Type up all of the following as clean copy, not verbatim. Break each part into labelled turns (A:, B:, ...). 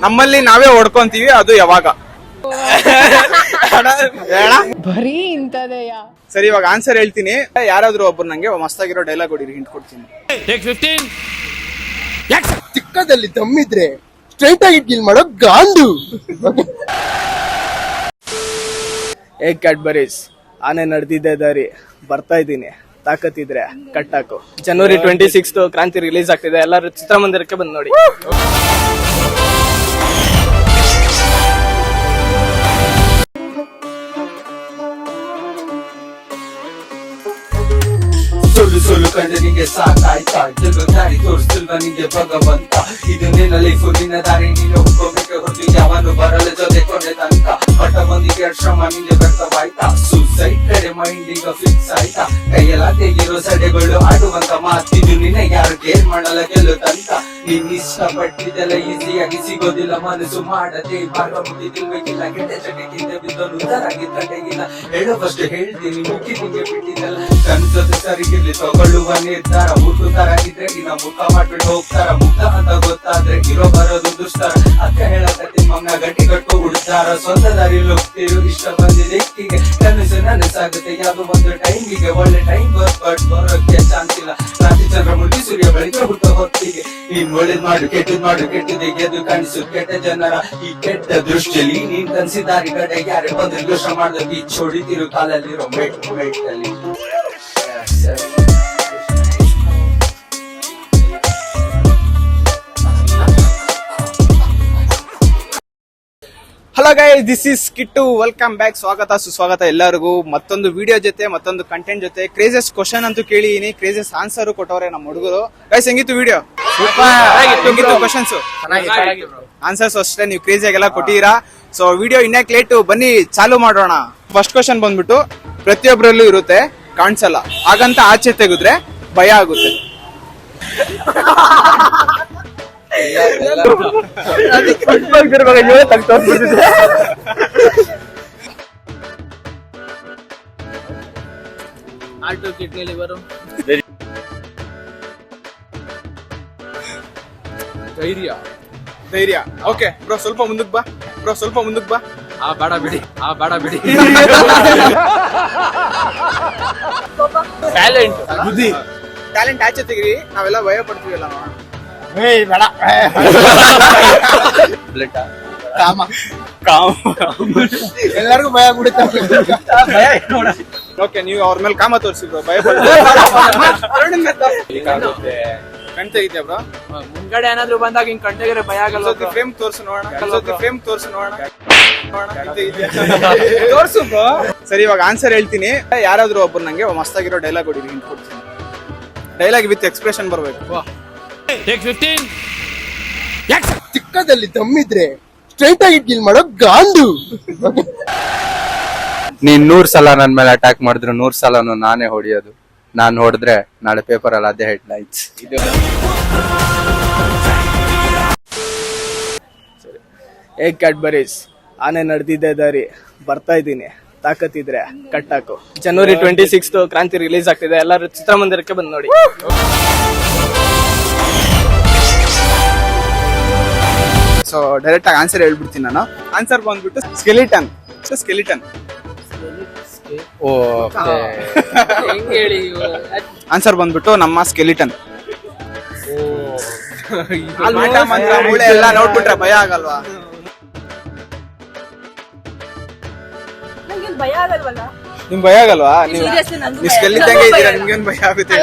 A: ನಮ್ಮಲ್ಲಿ ನಾವೇ ಹೊಡ್ಕೊಂತೀವಿ, ಅದು ಯಾವಾಗ?
B: ಬರೀ ಇಂತದೆಯ.
A: ಸರಿ, ಇವಾಗ ಆನ್ಸರ್ ಹೇಳ್ತೀನಿ. ಯಾರಾದ್ರೂ ಒಬ್ರು ನಂಗೆ ಮಸ್ತಾಗಿರೋ ಡೈಲಾಗ್ ಹೊಡಿರಿ, ಹಿಂಟ್ ಕೊಡ್ತೀನಿ.
C: ಚಿಕ್ಕದಲ್ಲಿ ದಮ್ಮಿದ್ರೆ ಸ್ಟ್ರೈಟ್ ಆಗಿ ಕಿಲ್ ಮಾಡೋ ಗಾಂಡು.
A: ಏಗ್ ಕ್ಯಾಡ್ಬರೀಸ್, ಆನೆ ನಡೆದಿದ್ದೆ ದಾರಿ, ಬರ್ತಾ ಇದ್ದೀನಿ, ತಾಕತ್ತಿದ್ರೆ ಕಟ್ಟಾಕು. January 26 ಕ್ರಾಂತಿ ರಿಲೀಸ್ ಆಗ್ತಿದೆ, ಎಲ್ಲರೂ ಚಿತ್ರಮಂದಿರಕ್ಕೆ ಬಂದು ನೋಡಿ.
D: ಸುಳ್ಳು ಕಂಡು ನಿಂಗೆ ಸಾಕಾಯ್ತಾ, ಜಗದಾರಿ ತೋರಿಸ್ತಿಲ್ವ ನಿಂಗೆ ಭಗವಂತ. ಇದು ನಿನ್ನ ಲೈಫು, ನಿನ್ನ ದಾರಿ, ನೀನು ಹೋಗ್ಬೇಕೆ ಹೊರತು ಯಾವನು ಬರಲ ಜೊತೆ ಕೊನೆ ತನಕ. ಹೊಟ್ಟ ಮಂದಿಗೆ ಶ್ರಮ ನಿಂಗೆ ವ್ಯರ್ಥವಾಯ್ತಾ, ಸೂಸೈಡ್ ಕಡೆ ಮೈಂಡ್ ಈಗ ಫಿಕ್ಸ್ ಆಯ್ತಾ. ಕೈಯೆಲ್ಲ ತೆಗಿರೋ ಸಡೆಗಳು ಆಡುವಂತ ಮಾತಿದು, ನಿನ್ನ ಯಾರು ಕೇರ್ ಮಾಡಲ್ಲ ಗೆಲ್ಲು ತನಕ. ನೀನ್ ಇಷ್ಟಪಟ್ಟಿದ್ದೆಲ್ಲ ಈಸಿಯಾಗಿ ಸಿಗೋದಿಲ್ಲ, ಮನಸ್ಸು ಮಾಡದೆ ಭಾಗ ಮುಗಿದಿಲ್ಬೇಕಿಲ್ಲ. ಕೆಟ್ಟ ಜಗಕ್ಕಿಂತ ಬಿದ್ದೋನು ಉದಾರಾಗಿ ತಂಡೆಗಿಲ್ಲ. ಹೇಳೋವಷ್ಟು ಹೇಳ್ತೀನಿ, ಮುಖಿ ನಿಂಗೆ ಬಿಟ್ಟಿದ್ದಲ್ಲ. ಕನ್ಸೋದು ಸರಿಗಿರ್ಲಿ, ತಗೊಳ್ಳುವ ನಿರ್ಧಾರ. ಮುಟ್ಟು ತರ ಇದ್ರೆ ನಿನ್ನ ಮುಖ ಮಾಡ್ಬಿಟ್ಟು ಹೋಗ್ತಾರ. ಮುಖ ಅಂತ ಗೊತ್ತಾದ್ರೆ ಇರೋ ಬರೋದು ದುಸ್ತರ. ಅಕ್ಕ ಹೇಳಕತ್ತಿ ಮಮ್ಮ ಗಟ್ಟಿ ಕಟ್ಟು ಉಡ್ತಾರ. ಸ್ವಂತ ದಾರಿ ಹೋಗ್ತಿರು, ಇಷ್ಟ ಬಂದಿದೆ ಕಿಗೆ. ಕನಸು ನನಸಾಗುತ್ತೆ ಯಾವ್ದು ಒಂದು ಟೈಮಿಗೆ. ಒಳ್ಳೆ ಟೈಮ್ ಬಟ್ ಬರೋಕ್ಕೆ ಚಾನ್ಸ್ ಇಲ್ಲ. ರಾತ್ರಿ ಚಂದ್ರ ಮುಟ್ಟಿ ಸೂರ್ಯ ಬೆಳಿಗ್ಗೆ ಹುಟ್ಟ ಹೊತ್ತಿಗೆ. ನೀನ್ ಒಳ್ಳೇದ್ ಮಾಡು, ಕೆಟ್ಟದ್ ಮಾಡು, ಕೆಟ್ಟದಿಗೆ ಅದು ಕಾಣಿಸು ಕೆಟ್ಟ ಜನರ ಈ ಕೆಟ್ಟ ದೃಷ್ಟಿಯಲ್ಲಿ. ನೀನ್ ಕನ್ಸಿದಾರಿ ಕಡೆ ಯಾರೇ ಬಂದ್ರೆ ದೋಷ ಮಾಡ್ದ ಬೀಚ್ ಹೊಡಿತಿರು ಕಾಲಲ್ಲಿರೋ ಮೇಟ್ ಅಲ್ಲಿ.
A: Hello guys, this is Kittu. Welcome back. ಸ್ವಾಗತ ಸುಸ್ವಾಗತ ಎಲ್ಲರಿಗೂ ಮತ್ತೊಂದು ವಿಡಿಯೋ ಜೊತೆ, ಮತ್ತೊಂದು ಕಂಟೆಂಟ್ ಜೊತೆ. ಕ್ರೇಜಸ್ ಕ್ವಶನ್ ಅಂತೂ ಕೇಳಿದೀನಿ, ಕ್ರೇಜಸ್ ಆನ್ಸರ್ ಕೊಟ್ಟವ್ರೆ ನಮ್ಮ ಹುಡುಗರು. ಗೈಸ್, ಹೆಂಗಿತ್ತು ವಿಡಿಯೋ? ಹೆಂಗಿತ್ತು ಕ್ವಶನ್ಸ್? ಆನ್ಸರ್ಸ್ ಅಷ್ಟೇ ನೀವು ಕ್ರೇಜಿಯಾಗೆಲ್ಲ ಕೊಟ್ಟಿದ್ದೀರಾ. ಸೊ ವಿಡಿಯೋ ಇನ್ನೇಕ್ ಲೇಟು, ಬನ್ನಿ ಚಾಲು ಮಾಡೋಣ. ಫಸ್ಟ್ ಕ್ವಶನ್ ಬಂದ್ಬಿಟ್ಟು, ಪ್ರತಿಯೊಬ್ಬರಲ್ಲೂ ಇರುತ್ತೆ, ಕಾಣಿಸಲ್ಲ, ಹಾಗಂತ ಆಚೆ ತೆಗೆದ್ರೆ ಭಯ ಆಗುತ್ತೆ.
B: ಆಲ್ಟೋ ಕಿಡ್ನಿ ಲಿವರು,
A: ಧೈರ್ಯ. ಓಕೆ ಬ್ರೋ, ಸ್ವಲ್ಪ ಮುಂದಕ್ಕೆ ಬಾ.
B: ಬೇಡ ಬಿಡಿ. ಟ್ಯಾಲೆಂಟ್,
A: ಬುದ್ಧಿ. ಟ್ಯಾಲೆಂಟ್ ಆಚೆ ತೆಗಿರಿ, ನಾವೆಲ್ಲ ಭಯ ಪಡ್ತೀವಲ್ಲ.
C: ಎಲ್ಲರಿಗೂ ಭಯ ಬಿಡುತ್ತೆ.
A: ಓಕೆ, ನೀವು ಅವ್ರ ಮೇಲೆ ಕಾಮ ತೋರಿಸಿದ್ರು, ಭಯ ಕಣ್ ತೆಗಿದ್ಯಾ ಬ್ರೋ?
B: ಮುಂದ್ಗಡೆ ಏನಾದ್ರು ಬಂದಾಗ ಹಿಂಗ್ ಕಣ್ಣಿಗೆ ಭಯ ಆಗಲ್ಲ.
A: ಫ್ರೇಮ್ ತೋರ್ಸು ನೋಡೋಣ. ತೋರ್ಸು ಬ್ರೋ. ಸರಿ, ಇವಾಗ ಆನ್ಸರ್ ಹೇಳ್ತೀನಿ. ಯಾರಾದ್ರೂ ಒಬ್ರು ನಂಗೆ ಮಸ್ತಾಗಿರೋ ಡೈಲಾಗ್ ಹೊಡಿರಿ, ಹಿಂಟ್ ಕೊಡ್ತೀನಿ. ಡೈಲಾಗ್ ವಿತ್ ಎಕ್ಸ್ಪ್ರೆಷನ್ ಬರ್ಬೇಕು.
C: ಚಿಕ್ಕದಲ್ಲಿ ದಮ್ಮಿದ್ರೆ ಸ್ಟ್ರೈಟ್ ಆಗಿ ಕಿಲ್ ಮಾಡೋ ಗಾಂಡು.
E: ನೀನ್ 100 ಸಲ ನನ್ ಮೇಲೆ ಅಟ್ಯಾಕ್ ಮಾಡಿದ್ರು 100 ಸಲನು ನಾನೇ ಹೊಡಿಯೋದು. ನಾನ್ ಹೊಡೆದ್ರೆ ನಾಳೆ ಪೇಪರ್ ಅಲ್ಲಿ ಅದೇ ಹೆಡ್ಲೈನ್ಸ್.
A: ಏಗ್ ಕ್ಯಾಡ್ಬರೀಸ್, ಆನೆ ನಡೆದಿದ್ದೆ ದಾರಿ, ಬರ್ತಾ ಇದ್ದೀನಿ, ತಾಕತ್ತಿದ್ರೆ ಕಟ್ಟಾಕು. January 26 ಕ್ರಾಂತಿ ರಿಲೀಸ್ ಆಗ್ತಿದೆ, ಎಲ್ಲರೂ ಚಿತ್ರಮಂದಿರಕ್ಕೆ ಬಂದು ನೋಡಿ. ಸೊ ಡೈರೆಕ್ಟ್ ಆಗಿ ಆನ್ಸರ್ ಹೇಳ್ಬಿಡ್ತೀನಿ ನಾನು. ಆನ್ಸರ್ ಬಂದ್ಬಿಟ್ಟು ಸ್ಕೆಲಿಟನ್. ಆನ್ಸರ್ ಬಂದ್ಬಿಟ್ಟು ನಮ್ಮ ಸ್ಕೆಲಿಟನ್. ಮೂಳೆ ಎಲ್ಲ ನೋಡ್ಬಿಟ್ರೆ ಭಯ ಆಗಲ್ವಾ? ನಿಮ್ ಭಯ ಆಗಲ್ವಾ? ನೀವು ಸ್ಕೆಲಿಟನ್ಗೆ ಇದ್ದೀರಾ, ನಿಮ್ಗೇನ್ ಭಯ ಆಗುತ್ತೆ?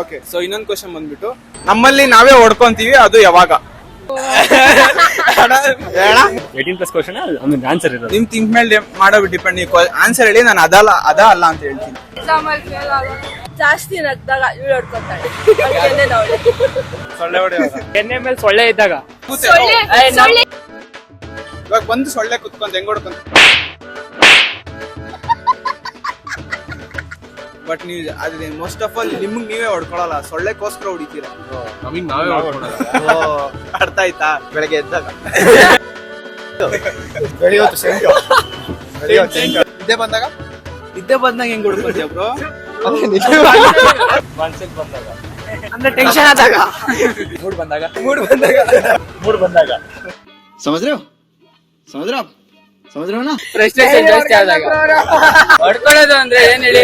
A: ಓಕೆ, ಸೊ ಇನ್ನೊಂದು ಕ್ವಶನ್ ಬಂದ್ಬಿಟ್ಟು, ನಮ್ಮಲ್ಲಿ ನಾವೇ ಹೊಡ್ಕೊಂತೀವಿ, ಅದು ಯಾವಾಗ?
F: 18+ ಕ್ವಶನ್ ಆನ್ಸರ್ ಇರೋದು.
A: ನಿಮ್ ಥಿಂಕ್ ಮೇಲೆ ಮಾಡೋ ಡಿಪೆಂಡ್. ನೀವು ಆನ್ಸರ್ ಹೇಳಿ, ನಾನು ಅದ ಅಲ್ಲ ಅಂತ ಹೇಳ್ತೀನಿ.
G: ಜಾಸ್ತಿ ನಗ್ದಾಗ ಇವ್ಳು ಹೊಡ್ಕೊತಾಳೆ.
A: ಸೊಳ್ಳೆ ಹೊಡೆಯುವಾಗ,
F: ಎಣ್ಣೆ ಮೇಲೆ ಸೊಳ್ಳೆ ಇದ್ದಾಗ,
A: ಇವಾಗ ಬಂದು ಸೊಳ್ಳೆ ಕುತ್ಕೊಂಡ್ ಹೆಂಗ್ ಹೊಡ್ಕೊಂತ. ಬಟ್ ನೀವು ಅದೇ ಮೋಸ್ಟ್ ಆಫ್ ಆಲ್ ನಿಮ್ಗೆ ನೀವೇ ಹೊಡ್ಕೊಳಲ್ಲ, ಸೊಳ್ಳೆಗೋಸ್ಕರ ಹೊಡಿತೀರಾ.
F: ನಮಗ್ ನಾವೇ
A: ಅರ್ಥ ಆಯ್ತಾ? ಬೆಳಗ್ಗೆ ಎದ್ದಾಗ
C: ನಿದ್ದೆ ಬಂದಾಗ
A: ನಿದ್ದೆ ಬಂದಾಗ ಹೆಂಗ್ ಹೊಡ್ಕೊಳ್ತೀಯ ಬ್ರೋ?
C: ಅದೇ ನಿಜ.
F: ಮನ್ಸಿಗೆ ಬಂದಾಗ
A: ಅಂದ್ರೆ ಟೆನ್ಷನ್ ಆದಾಗ,
F: ಮೂಡ್ ಬಂದಾಗ
A: ಮೂಡ್ ಬಂದಾಗ.
F: ಮೂಡ್ ಬಂದಾಗ
C: ಸಮझ रहे हो समझ रहे हो ना
B: ಫ್ರಸ್ಟ್ರೇಷನ್ ಜಾಸ್ತಿ ಆದಾಗ ಹೊಡ್ಕೊಳ್ಳೋದು ಅಂದ್ರೆ ಏನ್ ಹೇಳಿ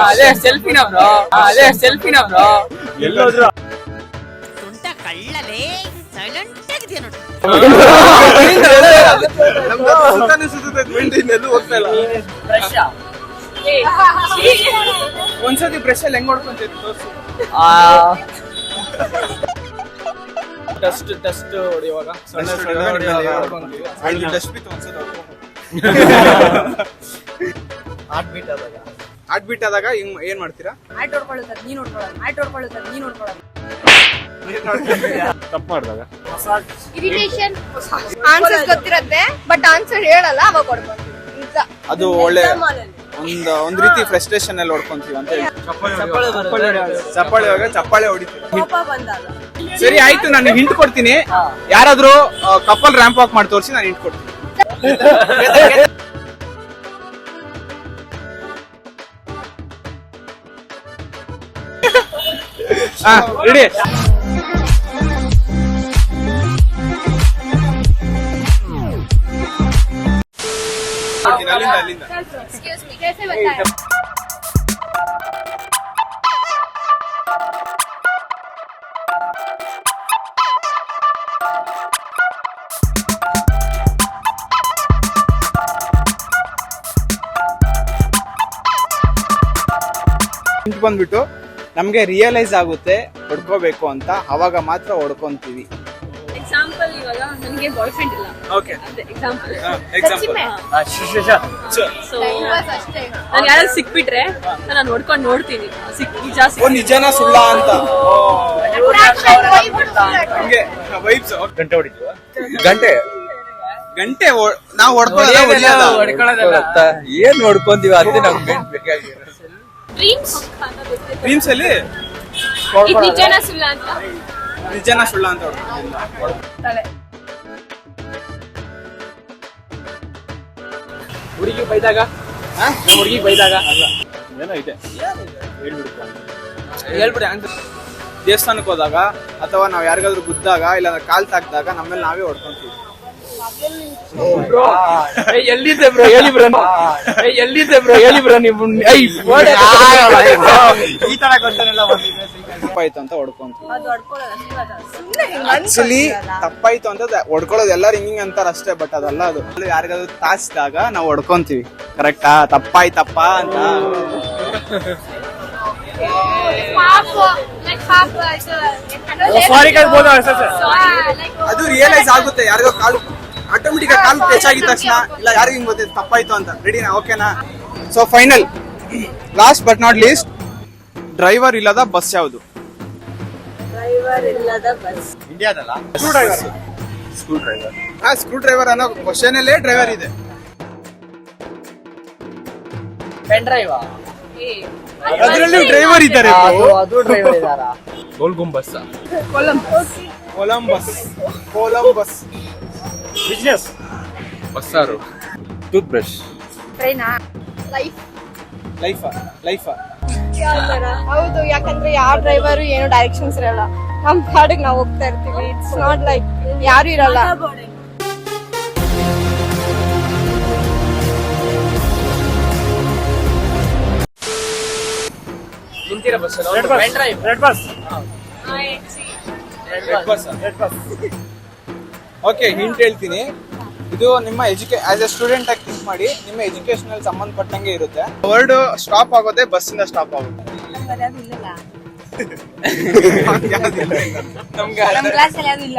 B: ಅದೇ ಸೆಲ್ಫಿನ ಬ್ರೋ
F: ಎಲ್ಲೋದ್ರು
H: ತುಂಟ ಕಳ್ಳಲೇ ಸೈಲೆಂಟ್ ಆಗಿದೆಯಾ ನೋಡಿ.
A: ನಮ್ಗೆ ಸುತ್ತಾನೆ ಸುತ್ತುತ್ತೆ, mind ಇನ್ನೆಲ್ಲೂ ಹೋಗ್ತಾ ಇಲ್ಲ. ಒಂದ್ಸತಿ ಬ್ರಷ್ ಅಲ್ಲಿ ಹೆಂಗ್ ಹೊಡ್ಕೊಂತಿದ್ದು ತೋರ್ಸು. ಡಸ್ಟ್ ಹೊಡಿಯುವಾಗ ಸಣ್ಣ ಡಸ್ಟ್ ಬಿತ್ತು ಒಂದ್ಸತಿ ಹಾರ್ಟ್ ಬೀಟ್ ಆದಾಗ ಹಿಂಗ್ ಏನ್ ಮಾಡ್ತೀರಾ?
G: ಆಯ್ತು ಹೊಡ್ಕೊಳ್ಳುತ್ತಾರೆ ನೀನ್ ನೋಡ್ಕೊಳ್ಳೋದು
F: ತಪ್ಪು ಮಾಡಿದಾಗ
G: ಇರಿಟೇಷನ್. ಆನ್ಸರ್ಸ್ ಗೊತ್ತಿರತ್ತೆ ಬಟ್ ಆನ್ಸರ್ ಹೇಳಲ್ಲ, ಅವಾಗ ಹೊಡ್ಕೊಂತೀವಿ. ನಿಜ.
A: ಅದು ಒಳ್ಳೆ ಒಂದ್ ರೀತಿ ಫ್ರಸ್ಟ್ರೇಷನ್ ಅಲ್ಲಿ ಹೊಡ್ಕೊಂತೀವಿ ಅಂತ ಹೇಳಿ. ಚಪ್ಪಾಳೆ ಹೊಡಿತೀವಿ.
G: ಕೋಪ ಬಂದಾಗ
A: ಸರಿ ಆಯ್ತು, ನಾನು ಹಿಂಟ್ ಕೊಡ್ತೀನಿ. ಯಾರಾದ್ರೂ ಕಪಲ್ ರ್ಯಾಂಪ್ ವಾಕ್ ಮಾಡಿ ತೋರಿಸಿ, ನಾನು ಹಿಂಟ್ ಕೊಡ್ತೀನಿ. ರೆಡಿ? ಅಲ್ಲಿಂದ
G: Excuse me, कैसे बताएं?
A: ಹಿಂಟ್ ಬಂದ್ಬಿಟ್ಟು ನಮ್ಗೆ ರಿಯಲೈಸ್ ಆಗುತ್ತೆ ಹೊಡ್ಕೋಬೇಕು ಅಂತ, ಅವಾಗ ಮಾತ್ರ ಹೊಡ್ಕೊಂತೀವಿ.
G: ಎಕ್ಸಾಂಪಲ್, ಇವಾಗ ನನಗೆ ಬಾಯ್ ಫ್ರೆಂಡ್ ಇಲ್ಲ.
A: Okay,
G: example
A: example.
G: ಅಷ್ಟೇ. ನಾನು ಯಾರಾದ್ರೂ ಸಿಕ್ಬಿಟ್ರೆ ನಾನು ಹೊಡ್ಕೊಂಡು ನೋಡ್ತೀನಿ,
A: ಓ ನಿಜನಾ ಸುಳ್ಳ ಅಂತ. ಹಂಗೆ ವೈಬ್ಸ್.
F: ಗಂಟೆ ಹೊಡಿತೀವ
A: ಗಂಟೆ ನಾವು ಹೊಡ್ಕೊಳ್ಳೋದ
E: ಏನ್ ನೋಡ್ಕೊಂತೀವಿ ಅದೇ ನಮ್ಗೆ ಬೇಕಾಗಿರೋದು.
A: ಡ್ರೀಮ್ಸ್ ಅಲ್ಲಿ
G: ನಿಜನಾ ಸುಳ್ಳ ಅಂತ
A: ನಿಜನಾ ಸುಳ್ಳ ಅಂತ ಹೊಡ್ಕೊಳ್ಳೋದು.
B: ಹುಡುಗಿ ಬೈದಾಗ
F: ಏನೋ ಇದೆ
A: ಹೇಳ್ಬಿಡಿ ಆನ್ಸರ್. ದೇವಸ್ಥಾನಕ್ಕೆ ಹೋದಾಗ ಅಥವಾ ನಾವ್ ಯಾರಿಗಾದ್ರೂ ಗುದ್ದಾಗ ಇಲ್ಲ ಕಾಲ್ ತಾಕ್ದಾಗ ನಮ್ಮಲ್ಲಿ ನಾವೇ ಹೊಡ್ಕೊಂತೀವಿ.
B: ಎಲ್ಲಿದ್ದೆ ಬ್ರೋ ಹೇಳಿ ಬ್ರೋ ನೀವು
A: ಈ ತರ ತಪ್ಪಾಯ್ತು ಅಂತ ಹೊಡ್ಕೊಂತೀವಿ.
G: ಅದು ಹೊಡ್ಕೊಳ್ಳೋದು
A: ಆಕ್ಚುಲಿ ತಪ್ಪಾಯ್ತು ಅಂತ ಹೊಡ್ಕೊಳ್ಳೋದು ಎಲ್ಲರೂ ಹಿಂಗಿಂಗ್ ಅಂತಾರ ಅಷ್ಟೇ, ಬಟ್ ಅದಲ್ಲ. ಅದು ಯಾರಿಗಾದ್ರೂ ತಾಚ್ದಾಗ ನಾವು ಹೊಡ್ಕೊಂತೀವಿ. ಕರೆಕ್ಟಾ? ತಪ್ಪಾಯ್ತಪ್ಪ ಅಂತ.
F: ಸಾರಿ ಕೇಳ್ಬೋದು
A: ಅದು ರಿಯಲೈಸ್ ಆಗುತ್ತೆ. ಯಾರಿಗೋ ಕಾಲು ಆಟೋಮೆಟಿಕ್ ಕಾಲು ಟಚ್ ಆಗಿದ ತಕ್ಷಣ ಇಲ್ಲ ಯಾರಿಗೂ ಹಿಂಗ್ ಗೊತ್ತಿತ್ತು ತಪ್ಪಾಯ್ತು ಅಂತ. ರೆಡಿನಾ? ಓಕೆನಾ? So final, last but not least, driver ಇಲ್ಲದ ಬಸ್ ಯಾವುದು?
C: ಇಂಡಿಯಾದಲ್ಲ
A: ಸ್ಕ್ರೂ ಡ್ರೈವರ್ ಅನ್ನೋ ಕ್ವಶನ್ ಅಲ್ಲೇ ಡ್ರೈವರ್ ಇದೆ.
B: ಪೆನ್ ಡ್ರೈವ್
A: ಅದರಲ್ಲಿ ಡ್ರೈವರ್ ಇದ್ದಾರೆ.
B: ಅದು ಡ್ರೈವರ್ ಇದಾರ.
F: ಗೋಲ್ಗುಂಬಸ್
A: ಕೊಲಂಬಸ್
F: ಬಿಸ್ನೆಸ್
E: ಬಸ್ಸಾರು ಟೂತ್ ಬ್ರಷ್
G: ಟ್ರೈನಾ? ಲೈಫ್
A: ಲೈಫ್
G: ಹೌದು, ಯಾಕಂದ್ರೆ ಯಾವ ಡ್ರೈವರು ಏನು ಡೈರೆಕ್ಷನ್ಸ್ ಇರಲ್ಲ, ನಮ್ ಪಾಡಿಗೆ ನಾವು ಹೋಗ್ತಾ ಇರ್ತೀವಿ. ಇಟ್ಸ್ ನಾಟ್ ಲೈಕ್ ಯಾರು ಇರಲ್ಲ.
B: ನಿಂತಿರೋ bus
F: red bus
B: pen drive
F: red bus
A: okay, hint ಹೇಳ್ತೀನಿ. ಇದು ನಿಮ್ಮ ಆಸ್ ಎ ಸ್ಟೂಡೆಂಟ್ ಆಗಿ ಥಿಂಕ್ ಮಾಡಿ, ನಿಮ್ಮ ಎಜುಕೇಶನ್ ಸಂಬಂಧಪಟ್ಟಂಗೆ ಇರುತ್ತೆ. ವರ್ಡ್ ಸ್ಟಾಪ್ ಆಗೋದೇ ಬಸ್ಸಿಂದ ಸ್ಟಾಪ್ ಆಗುತ್ತೆ. ನಮ್ಗೆ
G: ನಮ್ ಕ್ಲಾಸ್ ಅಲ್ಲಿ ಅದು ಇಲ್ಲ.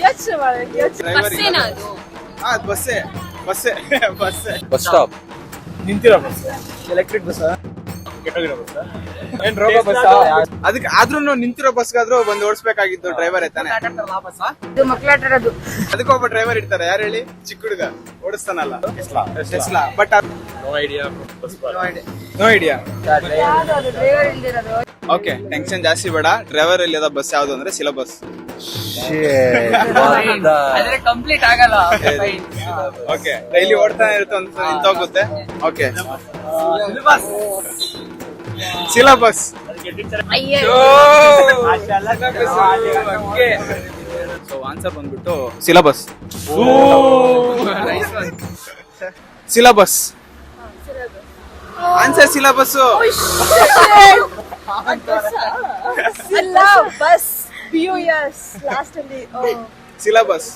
G: ಯೋಚನೆ ಮಾಡಿ, ಬಸ್ಸೇನಾ ಅದು?
A: ಅದು ಬಸ್ಸೇ
E: ಬಸ್ ಸ್ಟಾಪ್
F: ನಿಂತಿರೋ ಬಸ್
B: ಎಲೆಕ್ಟ್ರಿಕ್ ಬಸ್
F: ಕೆಟ್ಟೋಗಿರೋ ಬಸ್
B: ಏನ್ ರೋಗ ಬಸ್
A: ಅದಕ್ಕೆ ಆದ್ರೂ ನಿಂತಿರೋ ಬಸ್ಗಾದ್ರೂ ಬಂದು ಓಡಿಸ್ಬೇಕಾಗಿದ್ದು ಡ್ರೈವರ್ ತಾನೆ.
G: ಇದು ಮಕ್ಕಳಾಟಾಡೋದು.
A: ಅದಕ್ಕೆ ಒಬ್ಬ ಡ್ರೈವರ್ ಇರ್ತಾರೆ. ಯಾರು ಹೇಳಿ? ಚಿಕ್ಕ ಹುಡುಗ ಓಡಿಸ್ತಾನಲ್ಲ, ಟೆಸ್ಲಾ. ಬಟ್
F: ನೋ ಐಡಿಯಾ ಬಸ್
A: ನೋ ಐಡಿಯಾ.
G: ಡ್ರೈವರ್ ಇಲ್ದಿರೋದು.
A: ಓಕೆ, ಟೆನ್ಷನ್ ಜಾಸ್ತಿ ಬೇಡ. ಡ್ರೈವರ್ ಇಲ್ಲದ ಬಸ್ ಯಾವ್ದು ಅಂದ್ರೆ ಸಿಲಬಸ್.
B: ಆದ್ರೆ ಕಂಪ್ಲೀಟ್ ಆಗಲ್ಲ.
A: ಓಕೆ, ಡೈಲಿ ಓಡ್ತಾನೆ ಇರುತ್ತೆ, ಒಂದು ನಿಂತೋಗುತ್ತೆ. Okay, syllabus.
G: ಅಯ್ಯೋ.
A: ಸೊ ಆನ್ಸರ್ ಬಂದ್ಬಿಟ್ಟು ಸಿಲಬಸ್. Syllabus answer syllabus.
G: ಅಲ್ಲ ಬಸ್ BUS ಲಾಸ್ಟ್ ಅಲ್ಲಿ.
A: ಸಿಲಬಸ್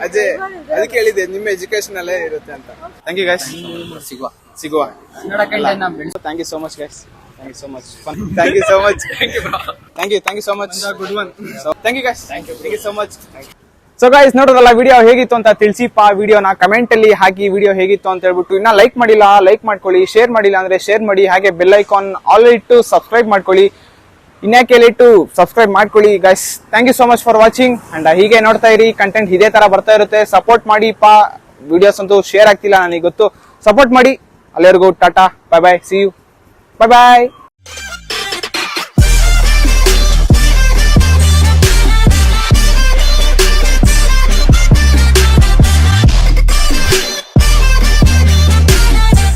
A: ಅಜಯ್, ಅದಕ್ಕೆ ಹೇಳಿದೆ ನಿಮ್ಮ ಎಜುಕೇಶನ್ ಅಲ್ಲೇ ಇರುತ್ತೆ ಅಂತ. Thank you guys. ಸಿಗುವ. Thank you so much guys. Thank you so much. Thank you so much. Thank you so much. Good one. Thank you guys. Thank you so much. So guys, ನೋಡೋದಲ್ಲ video ಹೇಗಿತ್ತು ಅಂತ ತಿಳಿಸಿಪ್ಪ. ವಿಡಿಯೋನ comment ಅಲ್ಲಿ ಹಾಕಿ video ಹೇಗಿತ್ತು ಅಂತ ಹೇಳ್ಬಿಟ್ಟು. ಇನ್ನ like ಮಾಡಿಲ್ಲ ಲೈಕ್ ಮಾಡ್ಕೊಳ್ಳಿ, ಶೇರ್ ಮಾಡಿಲ್ಲ ಅಂದ್ರೆ ಶೇರ್ ಮಾಡಿ, ಹಾಗೆ ಬೆಲ್ ಐಕಾನ್ ಆಲ್ ಇಟ್ಟು ಸಬ್ಸ್ಕ್ರೈಬ್ ಮಾಡ್ಕೊಳ್ಳಿ. ಇನ್ಯಾಕೆ ಇಟ್ಟು ಸಬ್ಸ್ಕ್ರೈಬ್ ಮಾಡ್ಕೊಳ್ಳಿ guys. Thank you so much for watching. And ಹೀಗೆ ನೋಡ್ತಾ ಇರಿ, ಕಂಟೆಂಟ್ ಇದೇ ತರ ಬರ್ತಾ ಇರುತ್ತೆ. ಸಪೋರ್ಟ್ ಮಾಡಿಪ್ಪ. ವಿಡಿಯೋಸ್ ಅಂತೂ ಶೇರ್ ಆಗ್ತಿಲ್ಲ ನನಗೆ ಗೊತ್ತು. ಸಪೋರ್ಟ್ ಮಾಡಿ. ಅಲ್ಲಿವರೆಗೂ tata, bye bye, see you, bye bye.